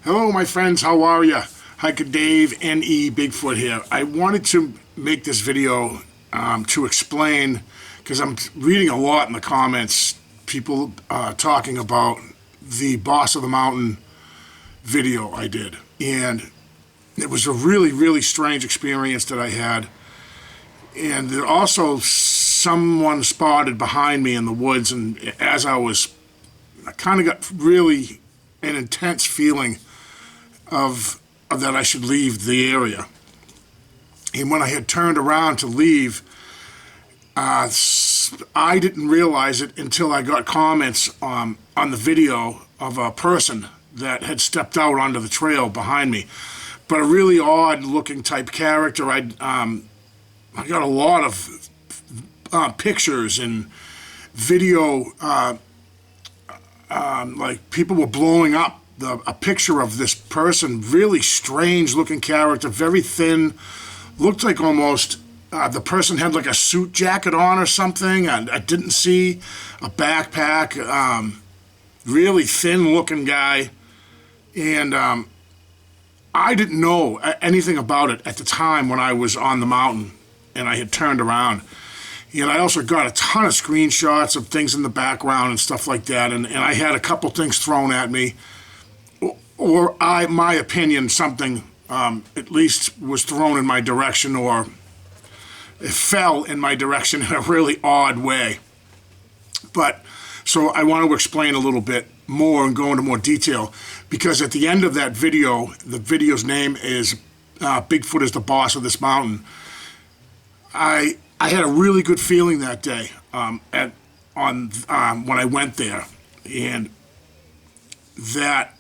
Hello, my friends. How are ya? Hiker Dave, N.E. Bigfoot here. I wanted to make this video to explain, because I'm reading a lot in the comments, people talking about the Boss of the Mountain video I did. And it was a really, really strange experience that I had. And there also someone spotted behind me in the woods, and as I kind of got really an intense feeling of that I should leave the area. And when I had turned around to leave, I didn't realize it until I got comments on the video of a person that had stepped out onto the trail behind me. But a really odd looking type character. I got a lot of pictures and video, like people were blowing up a picture of this person, really strange looking character, very thin, looked like almost the person had like a suit jacket on or something. I didn't see a backpack, really thin looking guy. And I didn't know anything about it at the time when I was on the mountain and I had turned around. And I also got a ton of screenshots of things in the background and stuff like that. And I had a couple things thrown at me. Or my opinion, something at least was thrown in my direction, or it fell in my direction in a really odd way. But so I want to explain a little bit more and go into more detail, because at the end of that video, the video's name is Bigfoot is the Boss of this Mountain. I had a really good feeling that day when I went there, and that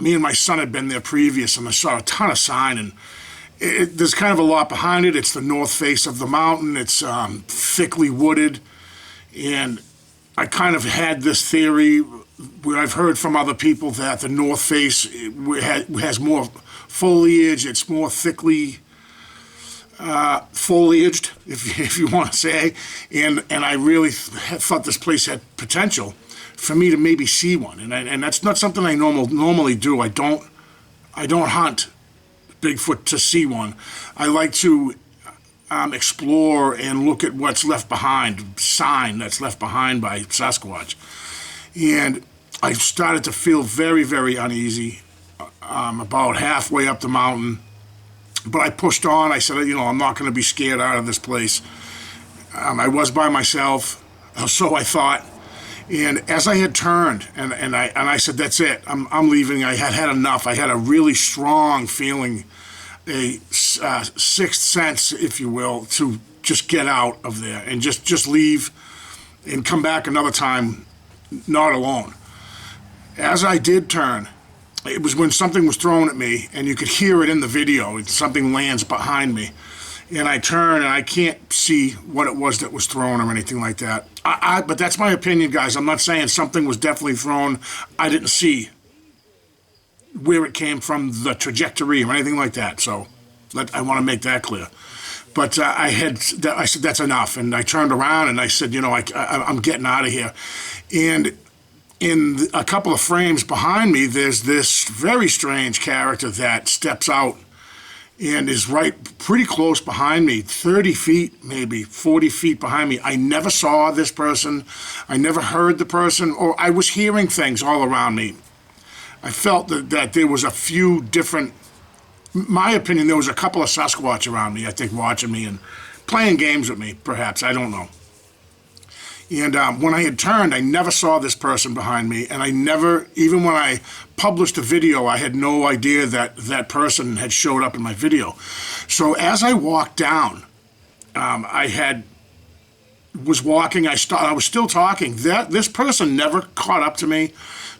me and my son had been there previous, and I saw a ton of sign, and there's kind of a lot behind it. It's the north face of the mountain. It's thickly wooded, and I kind of had this theory where I've heard from other people that the north face has more foliage. It's more thickly foliaged, if you want to say, and I really thought this place had potential for me to maybe see one, and that's not something I normally do. I don't hunt Bigfoot to see one. I like to explore and look at what's left behind, sign that's left behind by Sasquatch. And I started to feel very, very uneasy about halfway up the mountain. But I pushed on. I said, I'm not going to be scared out of this place. I was by myself, so I thought. And as I had turned, and I said, that's it, I'm leaving. I had enough. I had a really strong feeling, a sixth sense, if you will, to just get out of there and just leave and come back another time, not alone. As I did turn, it was when something was thrown at me, and you could hear it in the video. Something lands behind me. And I turn, and I can't see what it was that was thrown or anything like that. But that's my opinion, guys. I'm not saying something was definitely thrown. I didn't see where it came from, the trajectory or anything like that. So I want to make that clear. But I said, that's enough. And I turned around, and I said, I'm getting out of here. And in a couple of frames behind me, there's this very strange character that steps out and is right pretty close behind me, 30 feet, maybe 40 feet behind me. I never saw this person. I never heard the person, or I was hearing things all around me. I felt that there was a few different, my opinion, there was a couple of Sasquatch around me, I think, watching me and playing games with me, perhaps. I don't know. And when I had turned, I never saw this person behind me, and I never, even when I published a video, I had no idea that that person had showed up in my video. So as I walked down, was walking, I was still talking. This person never caught up to me.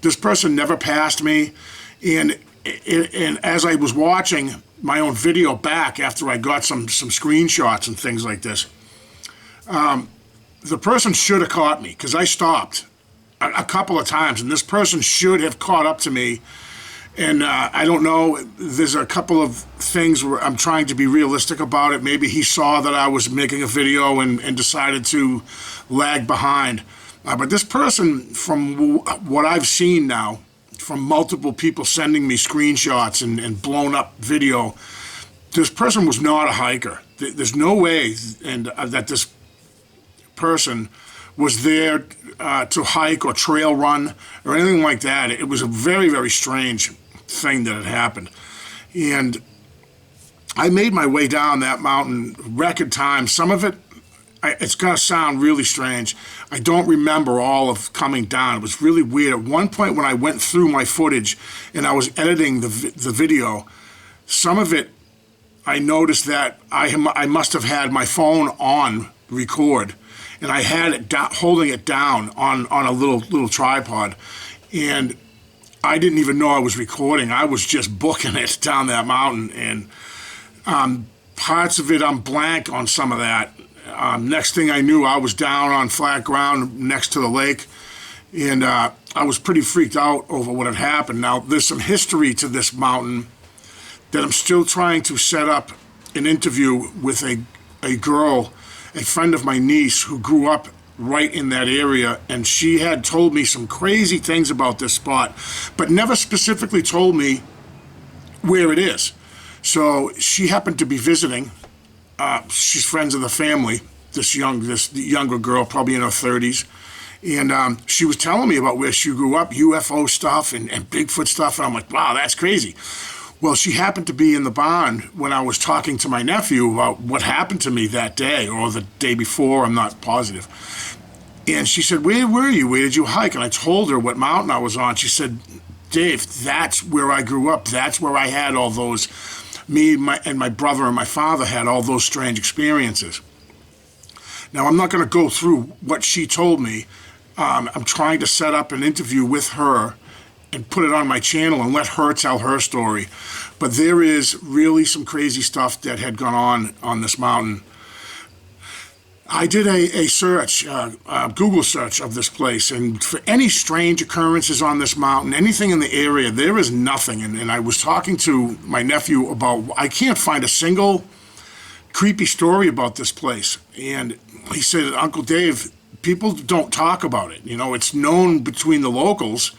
This person never passed me. And as I was watching my own video back after I got some screenshots and things like this, the person should have caught me, because I stopped a couple of times, and this person should have caught up to me. And I don't know, there's a couple of things where I'm trying to be realistic about it. Maybe he saw that I was making a video and decided to lag behind. But this person, from what I've seen now, from multiple people sending me screenshots and blown up video. This person was not a hiker. There's no way that this person was there to hike or trail run or anything like that. It was a very, very strange thing that had happened. And I made my way down that mountain record time. Some of it, it's going to sound really strange. I don't remember all of coming down. It was really weird. At one point when I went through my footage and I was editing the video, some of it, I noticed that I must have had my phone on record, and I had it holding it down on a little tripod, and I didn't even know I was recording. I was just booking it down that mountain, and parts of it I'm blank on some of that. Next thing I knew, I was down on flat ground next to the lake, and I was pretty freaked out over what had happened. Now, there's some history to this mountain that I'm still trying to set up an interview with a girl, a friend of my niece who grew up right in that area, and she had told me some crazy things about this spot, but never specifically told me where it is. So she happened to be visiting. She's friends of the family, this younger girl, probably in her 30s. And she was telling me about where she grew up, UFO stuff and Bigfoot stuff, and I'm like, wow, that's crazy. Well, she happened to be in the barn when I was talking to my nephew about what happened to me that day or the day before, I'm not positive. And she said, where were you? Where did you hike? And I told her what mountain I was on. She said, Dave, that's where I grew up. That's where I had all those, and my brother and my father had all those strange experiences. Now, I'm not going to go through what she told me. I'm trying to set up an interview with her and put it on my channel and let her tell her story. But there is really some crazy stuff that had gone on this mountain. I did a search, a Google search of this place, and for any strange occurrences on this mountain, anything in the area, there is nothing. And I was talking to my nephew about, I can't find a single creepy story about this place. And he said, Uncle Dave, people don't talk about it. You know, it's known between the locals,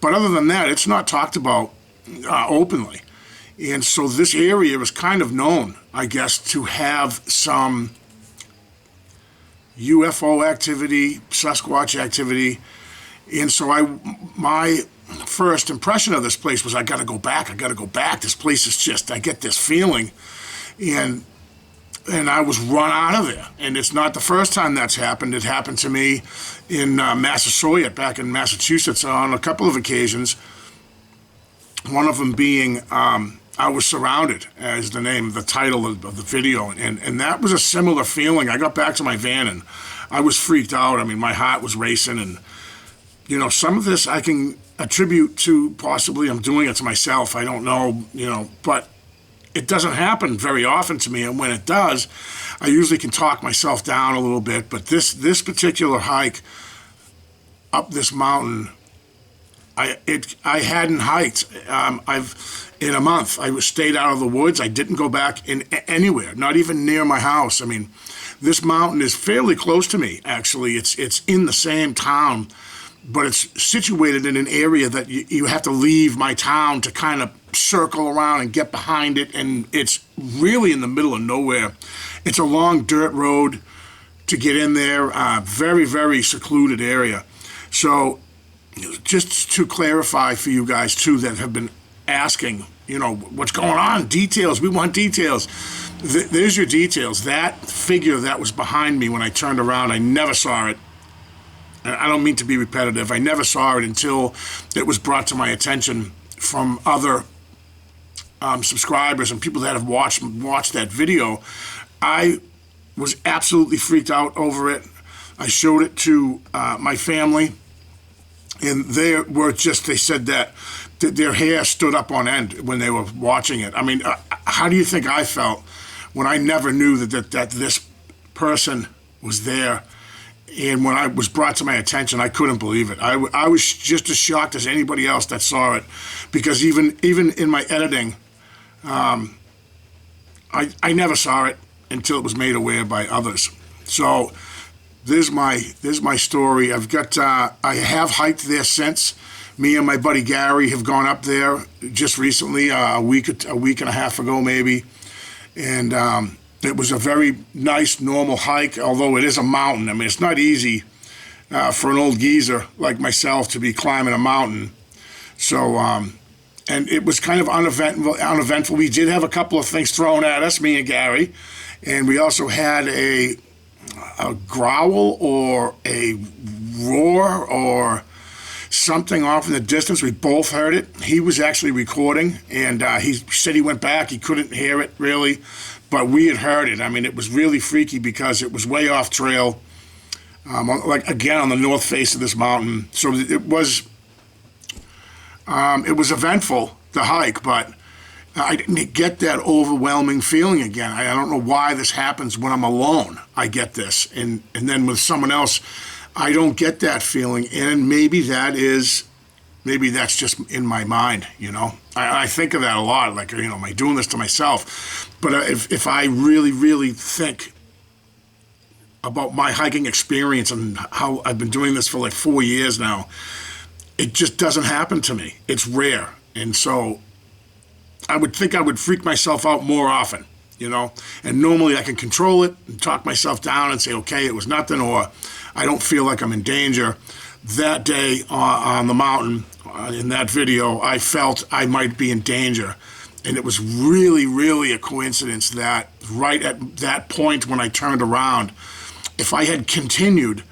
but other than that, it's not talked about openly. And so this area is kind of known, I guess, to have some UFO activity, Sasquatch activity. And so my first impression of this place was, I got to go back. This place is just, I get this feeling. And I was run out of there. And it's not the first time that's happened. It happened to me in Massasoit, back in Massachusetts, on a couple of occasions. One of them being, I Was Surrounded, as the title of the video. And that was a similar feeling. I got back to my van and I was freaked out. I mean, my heart was racing. And, you know, some of this I can attribute to possibly I'm doing it to myself. I don't know, you know, but it doesn't happen very often to me, and when it does, I usually can talk myself down a little bit. But this particular hike up this mountain, I hadn't hiked. In a month. I stayed out of the woods. I didn't go back in anywhere, not even near my house. I mean, this mountain is fairly close to me. Actually, it's in the same town, but it's situated in an area that you have to leave my town to kind of circle around and get behind it, and it's really in the middle of nowhere. It's a long dirt road to get in there, very, very secluded area. So just to clarify for you guys too that have been asking, you know, what's going on, details, we want details. There's your details. That figure that was behind me when I turned around, I never saw it. I don't mean to be repetitive. I never saw it until it was brought to my attention from other subscribers and people that have watched that video. I was absolutely freaked out over it. I showed it to my family, and they said that their hair stood up on end when they were watching it. I mean, how do you think I felt when I never knew that this person was there? And when I was brought to my attention, I couldn't believe it. I was just as shocked as anybody else that saw it, because even in my editing, I never saw it until it was made aware by others. So there's my story. I have hiked there since, Me and my buddy Gary have gone up there just recently, a week and a half ago maybe, and it was a very nice, normal hike, although it is a mountain. I mean, it's not easy for an old geezer like myself to be climbing a mountain. So, and it was kind of uneventful. We did have a couple of things thrown at us, me and Gary, and we also had a growl or a roar or something off in the distance. We both heard it. He was actually recording, and he said he went back. He couldn't hear it really, but we had heard it. I mean, it was really freaky because it was way off trail, like again on the north face of this mountain. So it was eventful, the hike, but I didn't get that overwhelming feeling again. I don't know why this happens when I'm alone. I get this, and then with someone else, I don't get that feeling, and maybe that's just in my mind, you know? I think of that a lot, like, you know, am I doing this to myself? But if I really, really think about my hiking experience and how I've been doing this for like 4 years now, it just doesn't happen to me. It's rare. And so I would think I would freak myself out more often, you know? And normally I can control it and talk myself down and say, okay, it was nothing, or I don't feel like I'm in danger. That day on the mountain, in that video, I felt I might be in danger. And it was really, really a coincidence that right at that point when I turned around, if I had continued,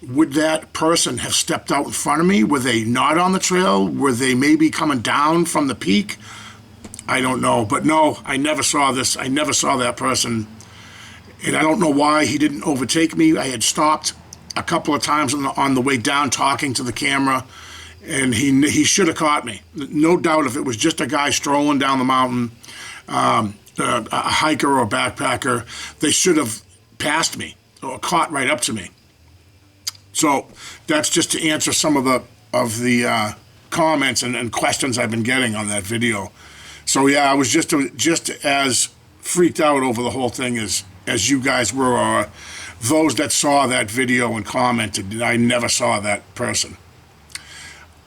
would that person have stepped out in front of me? Were they not on the trail? Were they maybe coming down from the peak? I don't know. But no, I never saw this. I never saw that person. And I don't know why he didn't overtake me. I had stopped a couple of times on the way down talking to the camera, and he should have caught me. No doubt if it was just a guy strolling down the mountain, a hiker or a backpacker, they should have passed me or caught right up to me. So that's just to answer some of the comments and questions I've been getting on that video. So yeah, I was just as freaked out over the whole thing as you guys were, or those that saw that video and commented. I never saw that person.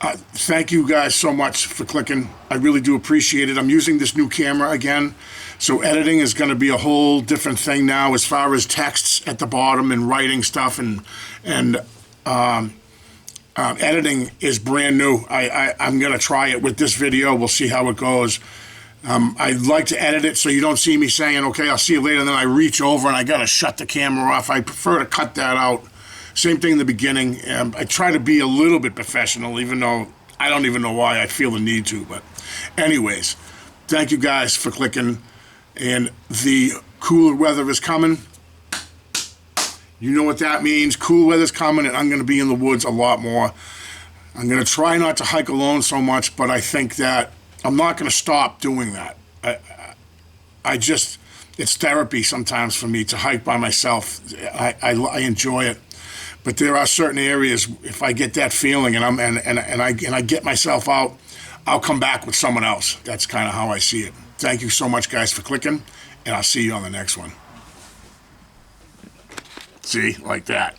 Thank you guys so much for clicking. I really do appreciate it. I'm using this new camera again, so editing is going to be a whole different thing now as far as texts at the bottom and writing stuff, and editing is brand new. I'm going to try it with this video. We'll see how it goes. I'd like to edit it so you don't see me saying, okay, I'll see you later, and then I reach over and I got to shut the camera off. I prefer to cut that out. Same thing in the beginning. I try to be a little bit professional, even though I don't even know why I feel the need to. But anyways, thank you guys for clicking. And the cooler weather is coming. You know what that means. Cool weather's coming, and I'm going to be in the woods a lot more. I'm going to try not to hike alone so much, but I think that I'm not going to stop doing that. It's therapy sometimes for me to hike by myself. I enjoy it. But there are certain areas, if I get that feeling and I get myself out, I'll come back with someone else. That's kind of how I see it. Thank you so much, guys, for clicking, and I'll see you on the next one. See, like that.